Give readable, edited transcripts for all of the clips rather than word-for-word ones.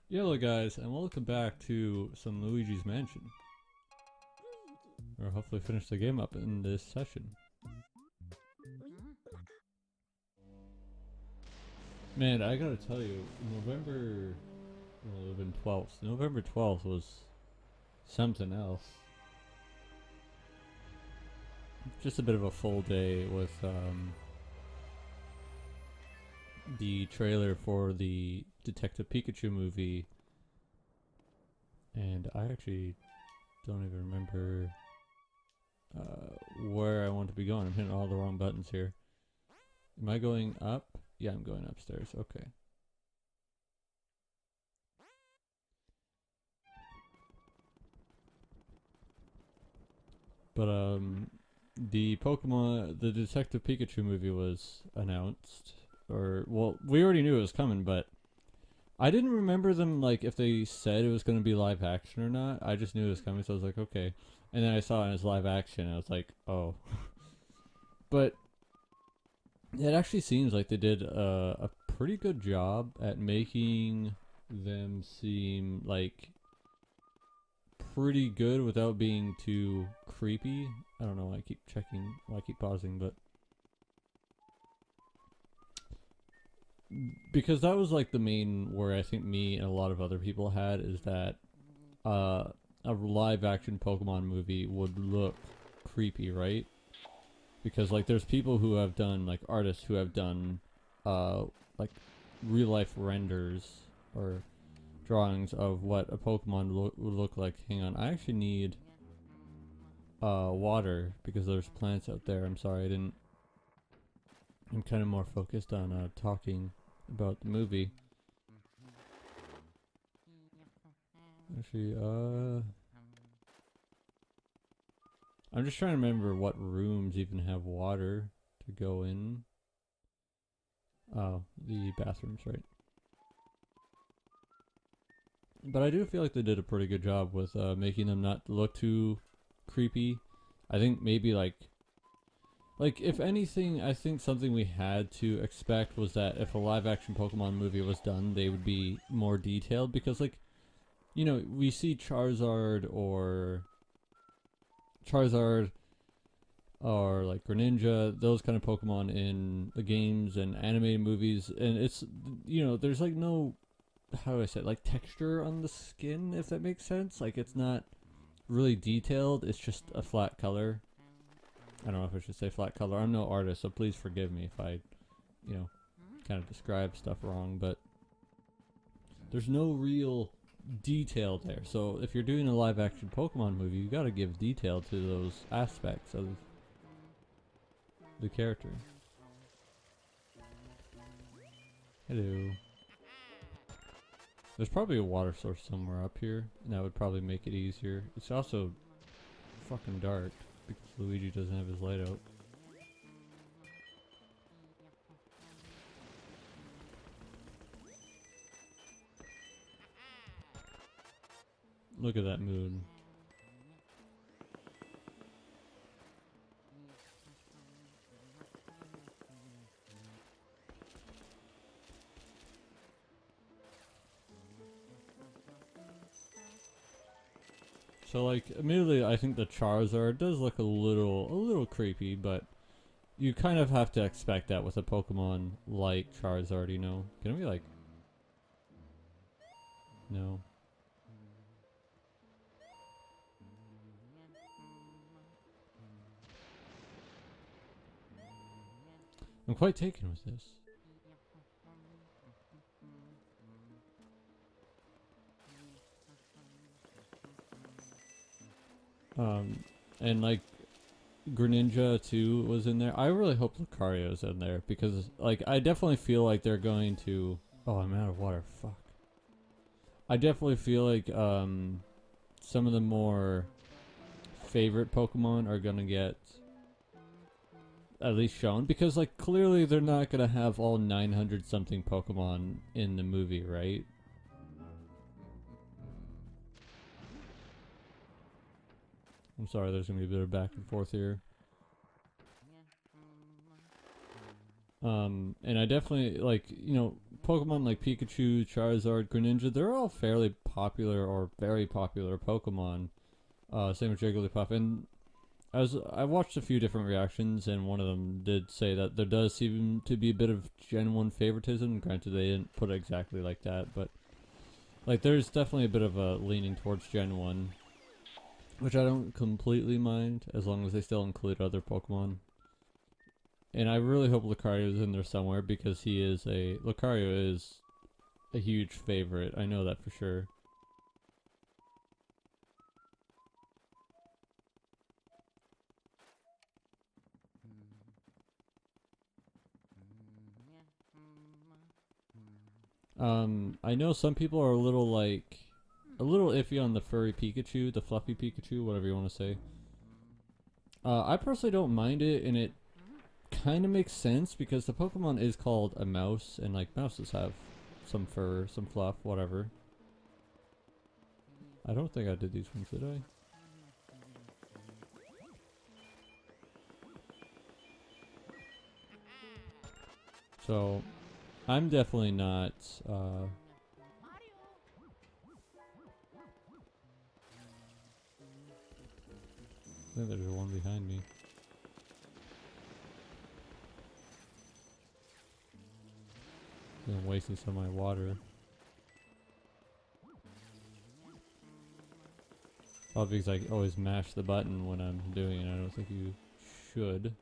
Hello guys, and welcome back to some Luigi's Mansion. Or hopefully finish the game up in this session. Man, I gotta tell you, November, well, it would have been 12th. November 12th was something else. Just a bit of a full day with the trailer for the Detective Pikachu movie. And I actually don't even remember where I want to be going. I'm hitting all the wrong buttons here. Am I going up? Yeah, I'm going upstairs. Okay. But the Detective Pikachu movie was announced, or well, we already knew it was coming, but I didn't remember them like if they said it was going to be live action or not. I just knew it was coming, so I was like, okay. And then I saw it as live action, and I was like, oh. But it actually seems like they did a pretty good job at making them seem like pretty good without being too creepy. I don't know why I keep checking, why I keep pausing, but because that was like the main worry I think me and a lot of other people had is that uh, a live action Pokemon movie would look creepy, right? Because like there's people who have done like artists who have done uh like real life renders or drawings of what a Pokemon would look like. Hang on, I actually need water because there's plants out there. I'm sorry, I didn't. I'm kind of more focused on talking about the movie. Actually, I'm just trying to remember what rooms even have water to go in. Oh, the bathrooms, right? But I do feel like they did a pretty good job with making them not look too creepy. I think maybe like if anything, I think something we had to expect was that if a live action Pokemon movie was done, they would be more detailed because like you know, we see Charizard or like Greninja, those kind of Pokemon in the games and animated movies, and it's you know, there's like no how do I say it, like texture on the skin, if that makes sense. Like it's not really detailed, it's just a flat color. I don't know if I should say flat color. I'm no artist, so please forgive me if I, you know, kind of describe stuff wrong, but there's no real detail there. So if you're doing a live action Pokemon movie, you gotta give detail to those aspects of the character. Hello. There's probably a water source somewhere up here, and that would probably make it easier. It's also fucking dark because Luigi doesn't have his light out. Look at that mood. So like, admittedly, I think the Charizard does look a little creepy, but you kind of have to expect that with a Pokemon like Charizard, you know? Can we like... No. I'm quite taken with this. And like, Greninja too was in there. I really hope Lucario's in there because like I definitely feel like they're going to. Oh, I'm out of water. Fuck. I definitely feel like some of the more favorite Pokemon are gonna get at least shown because like clearly they're not gonna have all 900 something Pokemon in the movie, right? I'm sorry, there's gonna be a bit of back and forth here. And I definitely like, Pokemon like Pikachu, Charizard, Greninja, they're all fairly popular or very popular Pokemon. Same with Jigglypuff. And I watched a few different reactions, and one of them did say that there does seem to be a bit of Gen 1 favoritism. Granted, they didn't put it exactly like that, but like there's definitely a bit of a leaning towards Gen 1, which I don't completely mind as long as they still include other Pokemon. And I really hope Lucario is in there somewhere because Lucario is a huge favorite. I know that for sure. I know some people are a little iffy on the furry Pikachu, the fluffy Pikachu, whatever you want to say. I personally don't mind it, and it kind of makes sense because the Pokemon is called a mouse, and like mouses have some fur, some fluff, whatever. I don't think I did these ones, did I? So, I'm definitely not, I think there's one behind me. I'm wasting some of my water. Probably because I always mash the button when I'm doing it. I don't think you should.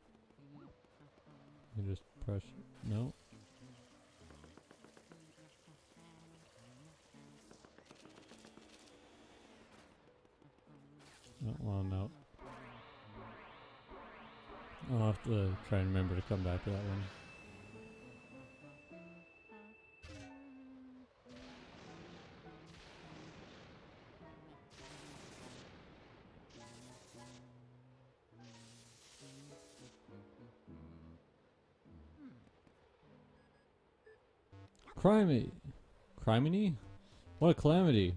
You just press, no. Oh, well, I'm out. I'll have to try and remember to come back to that one. Criminy! Criminy? What a calamity!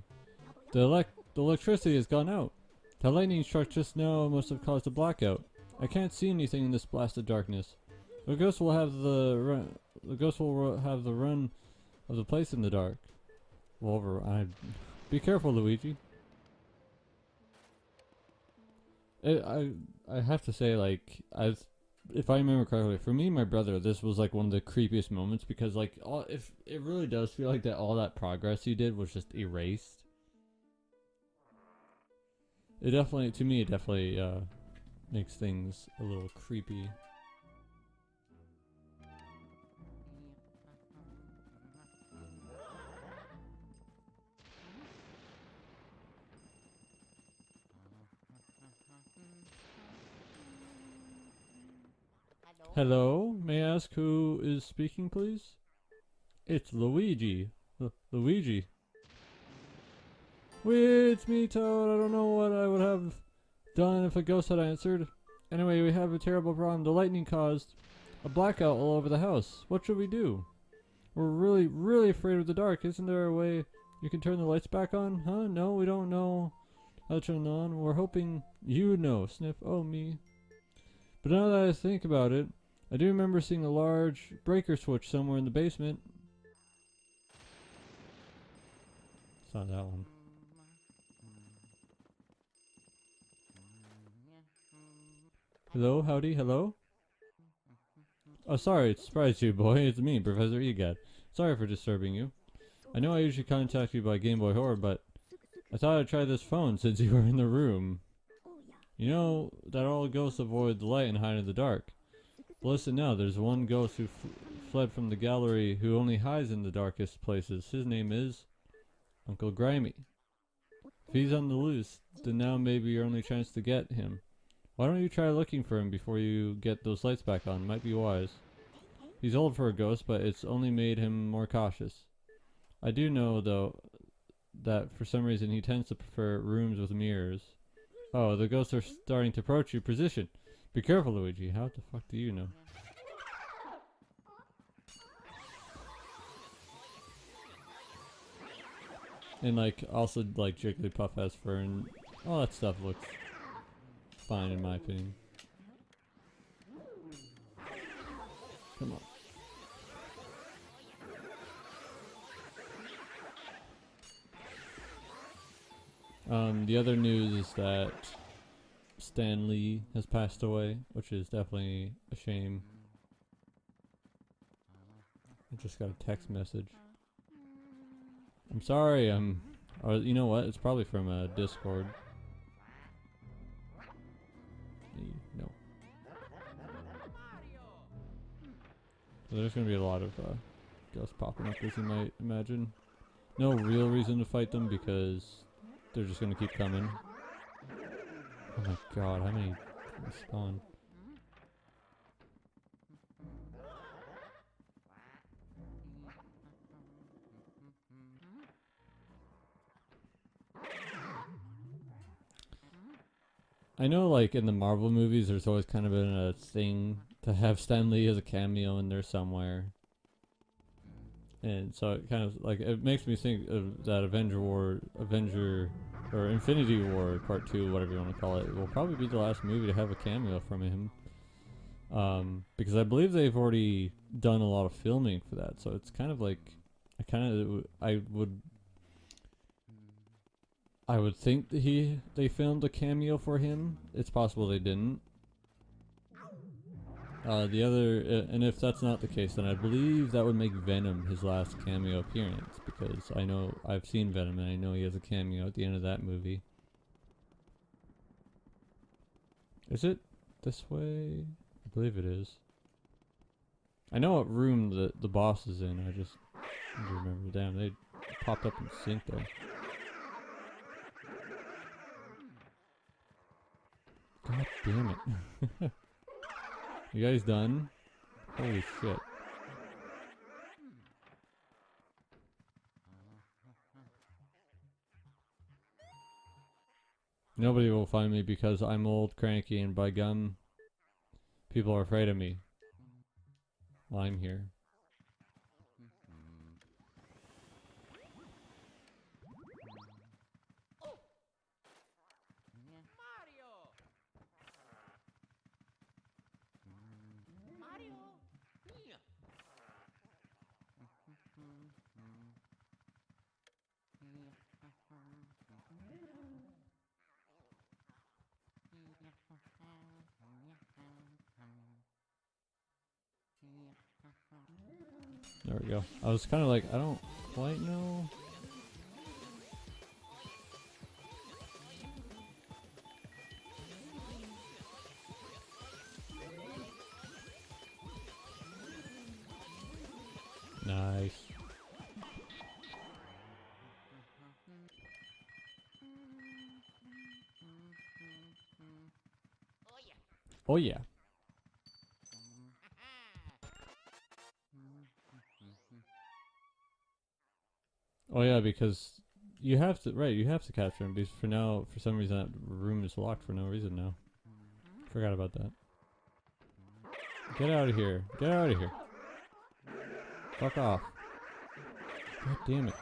The electricity has gone out. The lightning struck just now must have caused a blackout. I can't see anything in this blasted darkness. The ghost will have the run of the place in the dark. Be careful, Luigi. I have to say, like, if I remember correctly, for me and my brother, this was like one of the creepiest moments because, like, if it really does feel like that all that progress you did was just erased. It definitely makes things a little creepy. Hello, may I ask who is speaking, please? It's Luigi. Luigi. It's me, Toad. I don't know what I would have done if a ghost had answered. Anyway, we have a terrible problem. The lightning caused a blackout all over the house. What should we do? We're really, really afraid of the dark. Isn't there a way you can turn the lights back on? Huh? No, we don't know how to turn them on. We're hoping you know. Sniff. Oh, me. But now that I think about it, I do remember seeing a large breaker switch somewhere in the basement. It's not that one. Hello, howdy, hello? Oh, sorry, it surprised you, boy. It's me, Professor Egad. Sorry for disturbing you. I know I usually contact you by Game Boy Horror, but I thought I'd try this phone since you were in the room. You know that all ghosts avoid the light and hide in the dark. But listen now, there's one ghost who fled from the gallery who only hides in the darkest places. His name is Uncle Grimy. If he's on the loose, then now may be your only chance to get him. Why don't you try looking for him before you get those lights back on? Might be wise. He's old for a ghost, but it's only made him more cautious. I do know, though, that for some reason he tends to prefer rooms with mirrors. Oh, the ghosts are starting to approach you. Position. Be careful, Luigi. How the fuck do you know? And like, also like Jigglypuff has fur and all that stuff looks fine in my opinion. Come on. The other news is that Stan Lee has passed away, which is definitely a shame. I just got a text message. I'm sorry, or you know what? It's probably from Discord. No. So there's gonna be a lot of ghosts popping up, as you might imagine. No real reason to fight them because they're just gonna keep coming. Oh my god, how many spawn? I know, like, in the Marvel movies, there's always kind of been a thing to have Stan Lee as a cameo in there somewhere. And so it kind of, like, it makes me think of that or Infinity War Part 2, whatever you want to call it. It will probably be the last movie to have a cameo from him. Because I believe they've already done a lot of filming for that, so it's kind of like, I would think that they filmed a cameo for him. It's possible they didn't. And if that's not the case, then I believe that would make Venom his last cameo appearance, because I know I've seen Venom and I know he has a cameo at the end of that movie. Is it this way? I believe it is. I know what room the boss is in. I just need to remember. Damn, they popped up in sync though. God damn it. You guys done? Holy shit. Nobody will find me because I'm old, cranky, and by gum, people are afraid of me. Well, I'm here. There we go. I was kind of like, I don't quite know. Nice. Oh yeah. Oh yeah, because you have to capture him, because for some reason that room is locked for no reason now. Forgot about that. Get out of here. Get out of here. Fuck off. God damn it.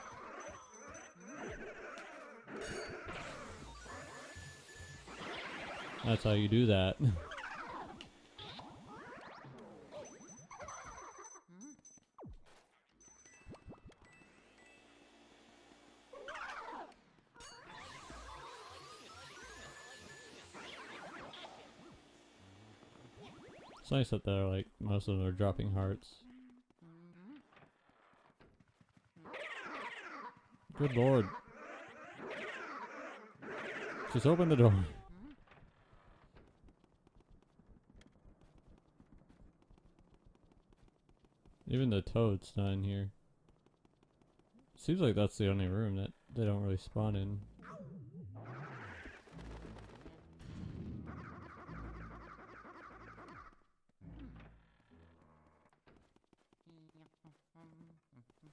That's how you do that. It's nice that they're like, most of them are dropping hearts. Good lord. Just open the door. Even the toad's not in here. Seems like that's the only room that they don't really spawn in.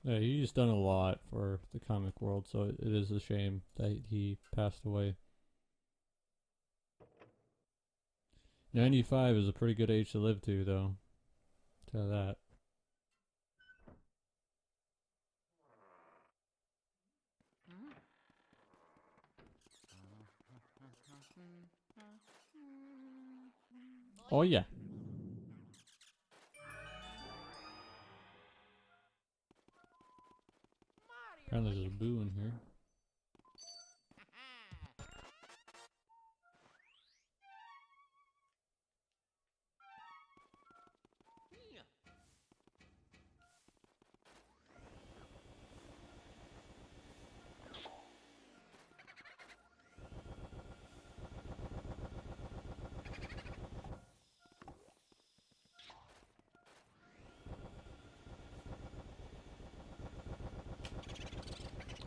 Yeah, he's done a lot for the comic world, so it is a shame that he passed away. 95 is a pretty good age to live to, though. Tell that. Oh yeah. Apparently there's a boo in here.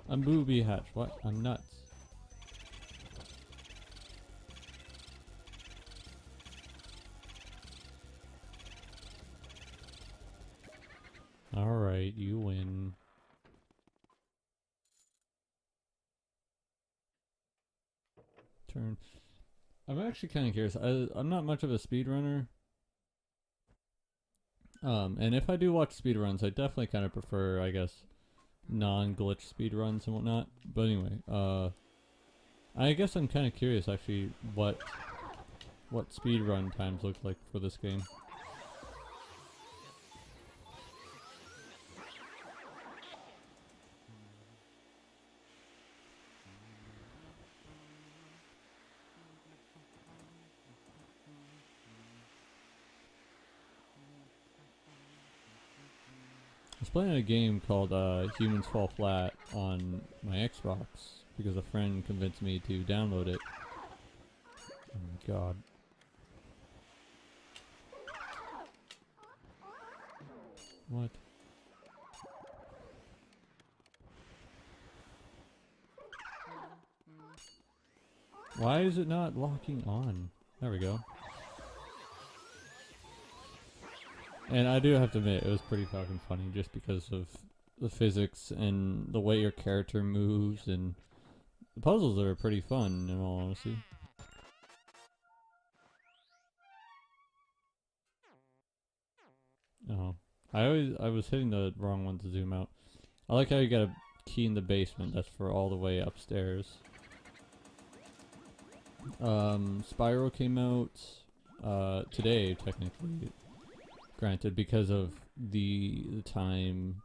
I'm booby hatch. What? I'm nuts. Alright, you win. Turn. I'm actually kind of curious. I'm not much of a speedrunner. And if I do watch speedruns, I definitely kind of prefer, I guess, non-glitch speedruns and whatnot. But anyway, I guess I'm kind of curious actually what speedrun times look like for this game. I was playing a game called Humans Fall Flat on my Xbox because a friend convinced me to download it. Oh my god. What? Why is it not locking on? There we go. And I do have to admit, it was pretty fucking funny just because of the physics and the way your character moves, and the puzzles are pretty fun in all honesty. Oh. I was hitting the wrong one to zoom out. I like how you got a key in the basement, that's for all the way upstairs. Spyro came out today, technically. Granted, because of the time,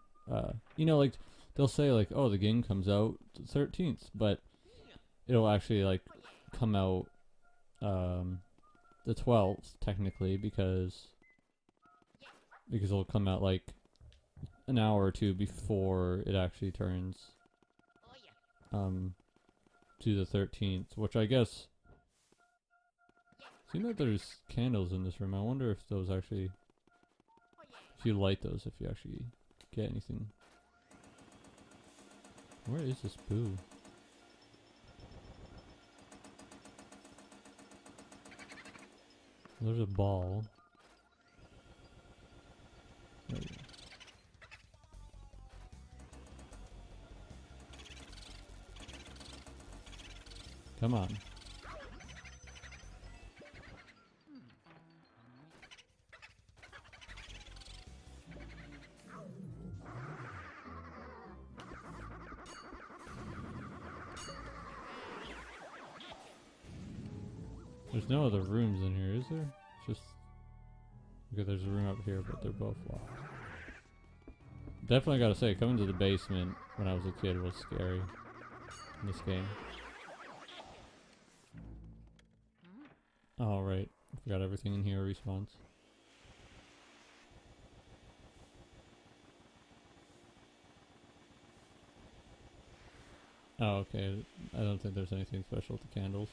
you know, like, they'll say, like, oh, the game comes out the 13th, but it'll actually, like, come out, the 12th, technically, because it'll come out, like, an hour or two before it actually turns, to the 13th, which I guess, seems like there's candles in this room. I wonder if those actually... if you light those, if you actually get anything. Where is this boo? There's a ball. There we go. Come on. There's no other rooms in here, is there? It's just... okay, there's a room up here, but they're both locked. Definitely gotta say, coming to the basement when I was a kid was scary in this game. Oh, right. I forgot everything in here respawns. Oh, okay. I don't think there's anything special with the candles.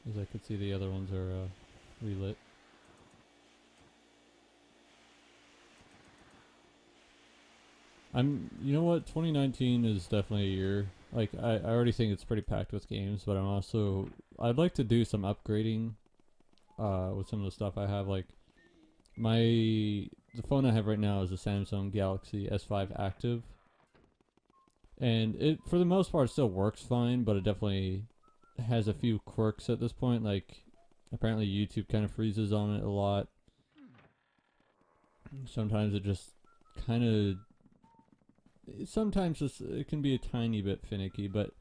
As I could see, the other ones are relit. You know what, 2019 is definitely a year. Like, I already think it's pretty packed with games, but I'd like to do some upgrading, with some of the stuff I have. Like, the phone I have right now is a Samsung Galaxy S5 Active. And it, for the most part, still works fine, but it definitely has a few quirks at this point. Like, apparently YouTube kind of freezes on it a lot. Sometimes it just kind of... sometimes it can be a tiny bit finicky, but...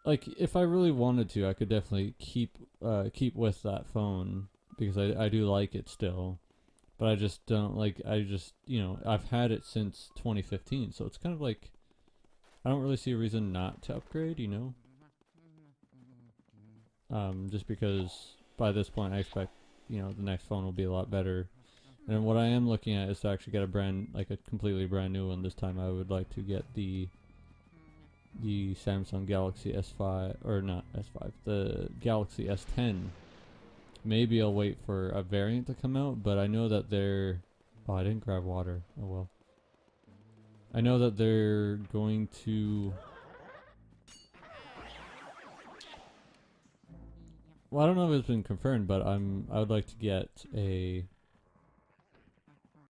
like, if I really wanted to, I could definitely keep with that phone, because I do like it still. But I just don't, like, you know, I've had it since 2015, so it's kind of like, I don't really see a reason not to upgrade, you know? Just because by this point I expect, you know, the next phone will be a lot better. And what I am looking at is to actually get a completely brand new one. This time I would like to get the Samsung Galaxy S5, or not S5, the Galaxy S10. Maybe I'll wait for a variant to come out, but I know that they're... oh, I didn't grab water. Oh well. I know that they're going to. Well, I don't know if it's been confirmed, but I would like to get a